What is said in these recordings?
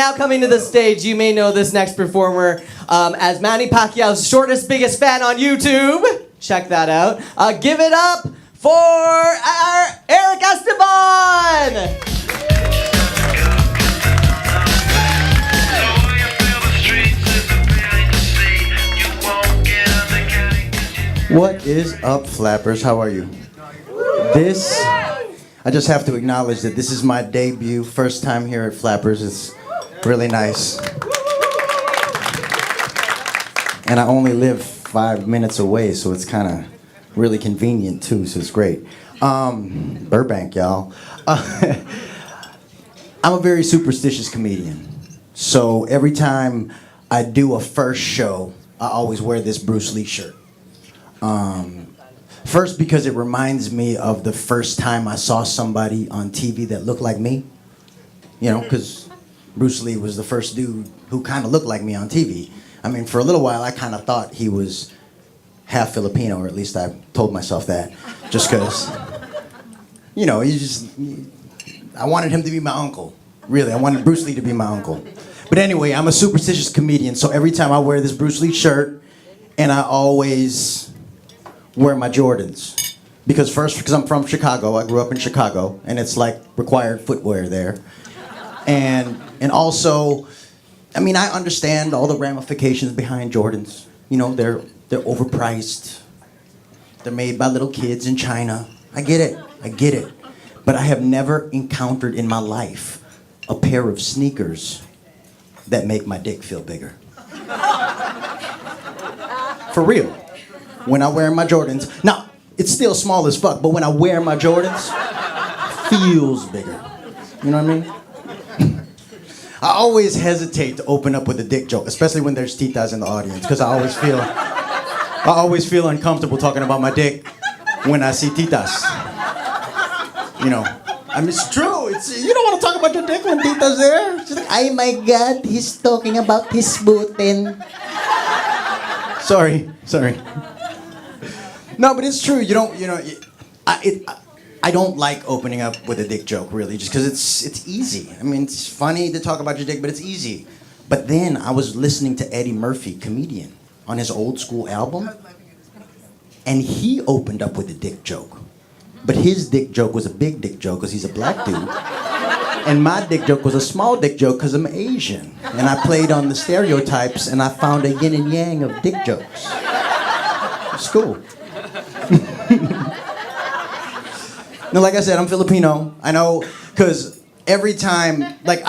now coming to the stage, you may know this next performer as Manny Pacquiao's shortest, biggest fan on YouTube. Check that out. Give it up for our Erick Esteban! What is up, Flappers? How are you? I just have to acknowledge that this is my debut, first time here at Flappers. It's really nice. And I only live 5 minutes away, so it's kind of really convenient too, so it's great. Burbank, y'all. I'm a very superstitious comedian. So every time I do a first show, I always wear this Bruce Lee shirt. First, because it reminds me of the first time I saw somebody on TV that looked like me. You know, because Bruce Lee was the first dude who kind of looked like me on TV. I mean, for a little while, I kind of thought he was half Filipino, or at least I told myself that. Just because, you know, I wanted him to be my uncle. Really, I wanted Bruce Lee to be my uncle. But anyway, I'm a superstitious comedian, so every time I wear this Bruce Lee shirt, and I always wear my Jordans. Because I'm from Chicago, I grew up in Chicago, and it's like required footwear there. And also, I mean, I understand all the ramifications behind Jordans. You know, they're overpriced. They're made by little kids in China. I get it. But I have never encountered in my life a pair of sneakers that make my dick feel bigger. For real. When I wear my Jordans, now, it's still small as fuck, but when I wear my Jordans, feels bigger. You know what I mean? I always hesitate to open up with a dick joke, especially when there's titas in the audience, because I always feel uncomfortable talking about my dick when I see titas. You know, I mean, it's true. You don't want to talk about your dick when tita's there. It's like, oh my God, he's talking about his bootin'. Sorry. No, but it's true. I don't like opening up with a dick joke, really, just because it's easy. I mean, it's funny to talk about your dick, but it's easy. But then I was listening to Eddie Murphy, comedian, on his old school album, and he opened up with a dick joke. But his dick joke was a big dick joke because he's a black dude. And my dick joke was a small dick joke because I'm Asian. And I played on the stereotypes, and I found a yin and yang of dick jokes. It's cool. No, like I said, I'm Filipino. I know, because every time, like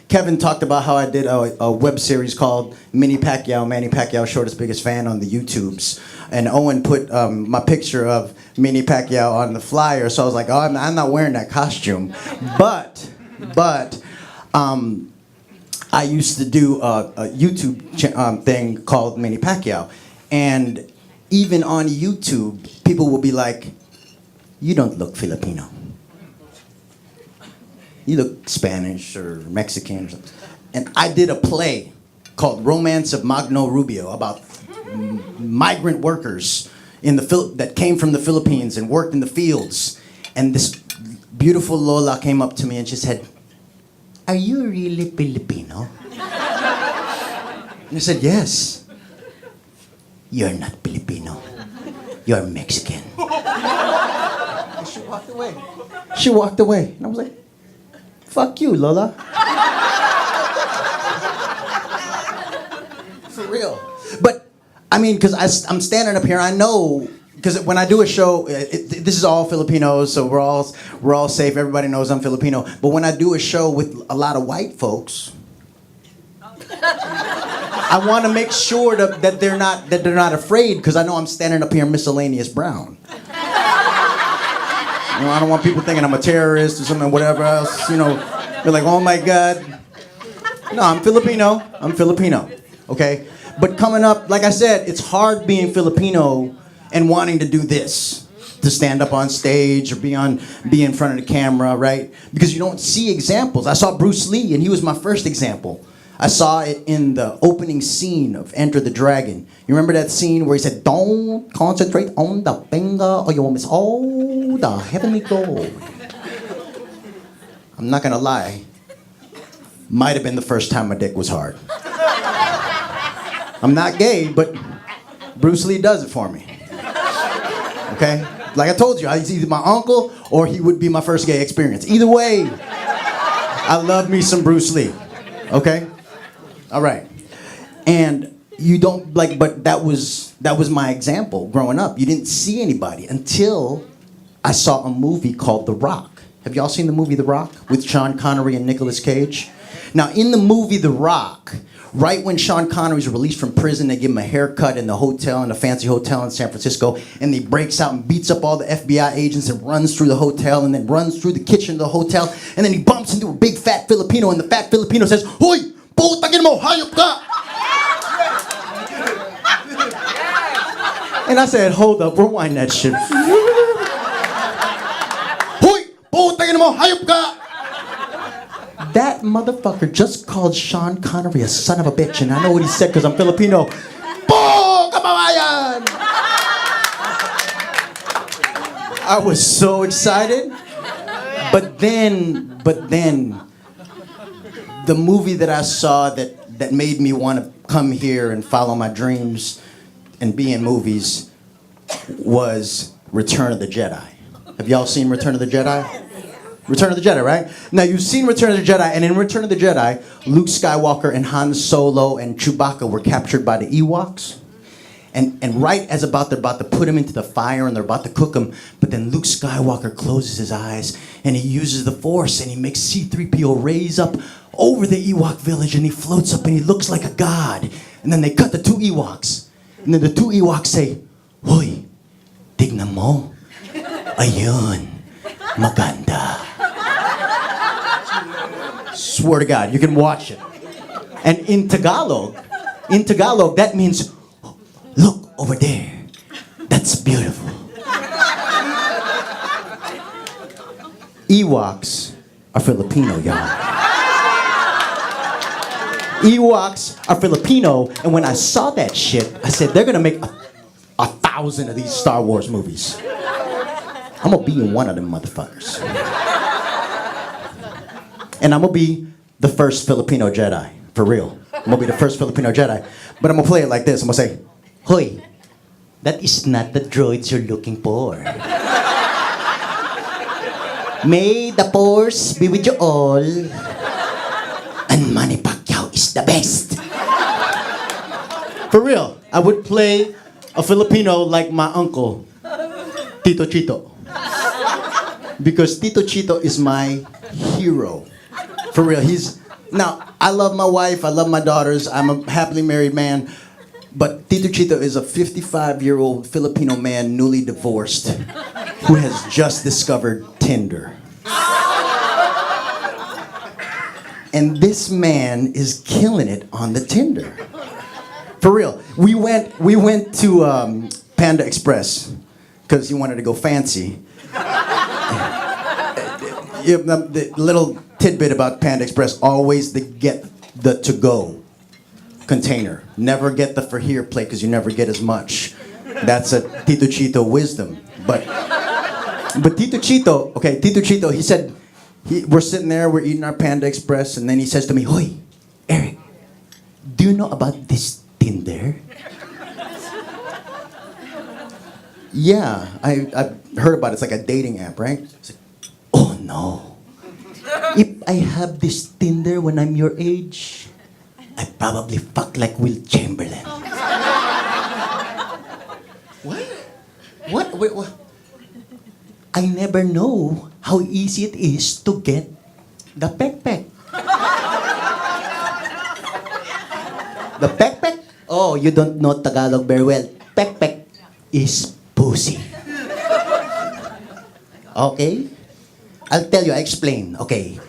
Kevin talked about how I did a web series called Manny Pacquiao, shortest, biggest fan on the YouTubes. And Owen put my picture of Manny Pacquiao on the flyer, so I was like, oh, I'm not wearing that costume. But I used to do a YouTube thing called Manny Pacquiao. And even on YouTube, people will be like, you don't look Filipino. You look Spanish or Mexican or something. And I did a play called Romance of Magno Rubio about migrant workers that came from the Philippines and worked in the fields. And this beautiful Lola came up to me and she said, are you really Filipino? And I said, yes. You're not Filipino. You're Mexican. And she walked away. She walked away. And I was like, fuck you, Lola. For real. But, I mean, because I'm standing up here, I know, because when I do a show, this is all Filipinos, so we're all safe. Everybody knows I'm Filipino. But when I do a show with a lot of white folks, I want to make sure that they're not afraid, because I know I'm standing up here miscellaneous brown. You know, I don't want people thinking I'm a terrorist or something, whatever else. You know, they're like, oh my God. No, I'm Filipino. Okay. But coming up, like I said, it's hard being Filipino and wanting to do this, to stand up on stage or be in front of the camera, right? Because you don't see examples. I saw Bruce Lee, and he was my first example. I saw it in the opening scene of Enter the Dragon. You remember that scene where he said, don't concentrate on the finger or you will miss all the heavenly gold. I'm not gonna lie. might have been the first time my dick was hard. I'm not gay, but Bruce Lee does it for me. Okay? Like I told you, he's either my uncle or he would be my first gay experience. Either way, I love me some Bruce Lee. Okay? All right. And you don't like, but that was my example growing up. You didn't see anybody until I saw a movie called The Rock. Have y'all seen the movie The Rock with Sean Connery and Nicolas Cage? Now, in the movie The Rock, right when Sean Connery's released from prison, they give him a haircut in the hotel, in a fancy hotel in San Francisco, and he breaks out and beats up all the FBI agents and runs through the hotel and then runs through the kitchen of the hotel, and then he bumps into a big fat Filipino, and the fat Filipino says, "Hoy! Putangin mo! Hayop ka!" And I said, hold up, rewind that shit. Hoy! Putangin mo! Hayop ka! That motherfucker just called Sean Connery a son of a bitch, and I know what he said because I'm Filipino. Po! Kababayan! I was so excited. But then, the movie that I saw that made me want to come here and follow my dreams and be in movies was Return of the Jedi. Have y'all seen Return of the Jedi? Return of the Jedi, right? Now you've seen Return of the Jedi, and in Return of the Jedi, Luke Skywalker and Han Solo and Chewbacca were captured by the Ewoks. And right as they're about to put him into the fire and they're about to cook him, but then Luke Skywalker closes his eyes and he uses the Force and he makes C-3PO raise up over the Ewok village and he floats up and he looks like a god. And then they cut the two Ewoks. And then the two Ewoks say, "Hoy, tignan mo. Ayun, maganda." Swear to God, you can watch it. And in Tagalog, that means, "Look over there. That's beautiful." Ewoks are Filipino, y'all. Ewoks are Filipino, and when I saw that shit, I said, they're gonna make 1,000 of these Star Wars movies. I'm gonna be in one of them motherfuckers. And I'm gonna be the first Filipino Jedi, for real. I'm gonna be the first Filipino Jedi. But I'm gonna play it like this. I'm gonna say, "Hoy, that is not the droids you're looking for. May the Force be with you all. And Manny Pacquiao is the best." For real, I would play a Filipino like my uncle, Tito Chito. Because Tito Chito is my hero. For real, now, I love my wife, I love my daughters, I'm a happily married man, but Tito Chito is a 55-year-old Filipino man, newly divorced, who has just discovered Tinder. And this man is killing it on the Tinder. For real. We went to Panda Express because he wanted to go fancy. The little tidbit about Panda Express, always get the to-go container. Never get the for here plate because you never get as much. That's a Tito Chito wisdom. But Tito Chito, he said, we're sitting there, we're eating our Panda Express, and then he says to me, "Hoy, Eric, do you know about this Tinder?" "Yeah, I've heard about it. It's like a dating app, right?" I was like, "Oh no. If I have this Tinder when I'm your age, I probably fuck like Will Chamberlain." What? Wait, what? I never know how easy it is to get the peck-peck. The peck-peck? Oh, you don't know Tagalog very well. Peck-peck is pussy. Okay? I'll tell you, I explain. Okay.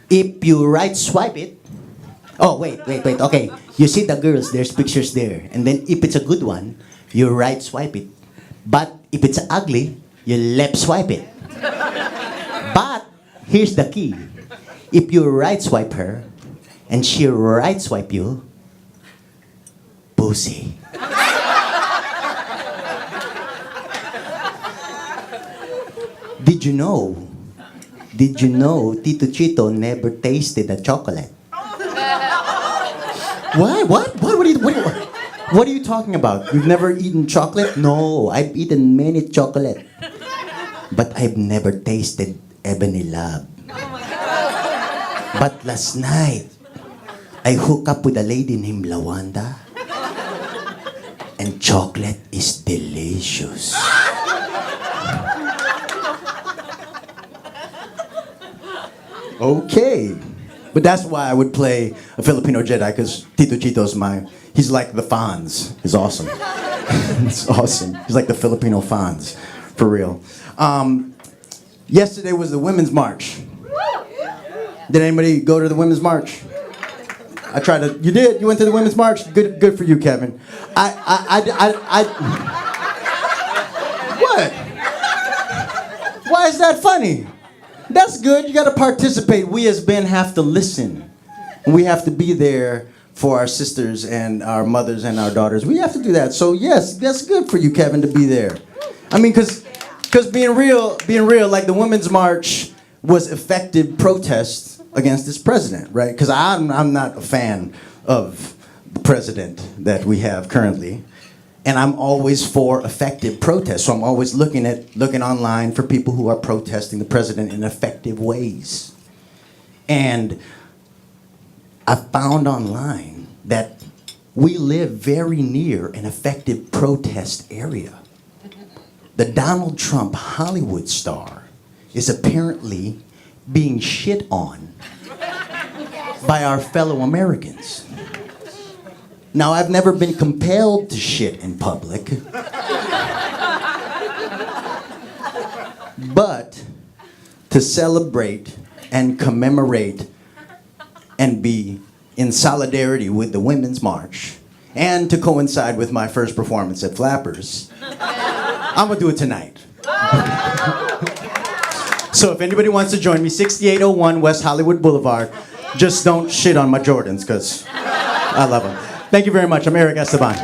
If you right swipe it, oh, wait. Okay. You see the girls, there's pictures there. And then if it's a good one, you right swipe it. But if it's ugly, you left swipe it. But here's the key. If you right swipe her, and she right swipe you, pussy. Did you know Did you know Tito Chito never tasted a chocolate? What? What are you talking about? You've never eaten chocolate? No, I've eaten many chocolate. But I've never tasted Ebony Love. But last night, I hooked up with a lady named Lawanda. And chocolate is delicious. Okay. But that's why I would play a Filipino Jedi, because Tito Chito's he's like the Fonz. He's awesome. It's awesome. He's like the Filipino Fonz, for real. Yesterday was the Women's March. Did anybody go to the Women's March? I tried to. You did? You went to the Women's March? Good for you, Kevin. What? Why is that funny? That's good. You got to participate. We as men have to listen. We have to be there for our sisters and our mothers and our daughters. We have to do that. So yes, that's good for you, Kevin, to be there. I mean, because being real, like the Women's March was effective protest against this president, right? Because I'm not a fan of the president that we have currently. And I'm always for effective protest. So I'm always looking online for people who are protesting the president in effective ways. And I found online that we live very near an effective protest area. The Donald Trump Hollywood star is apparently being shit on by our fellow Americans. Now, I've never been compelled to shit in public, but to celebrate and commemorate and be in solidarity with the Women's March and to coincide with my first performance at Flappers, I'm gonna do it tonight. So if anybody wants to join me, 6801 West Hollywood Boulevard, just don't shit on my Jordans, because I love them. Thank you very much. I'm Erick Esteban.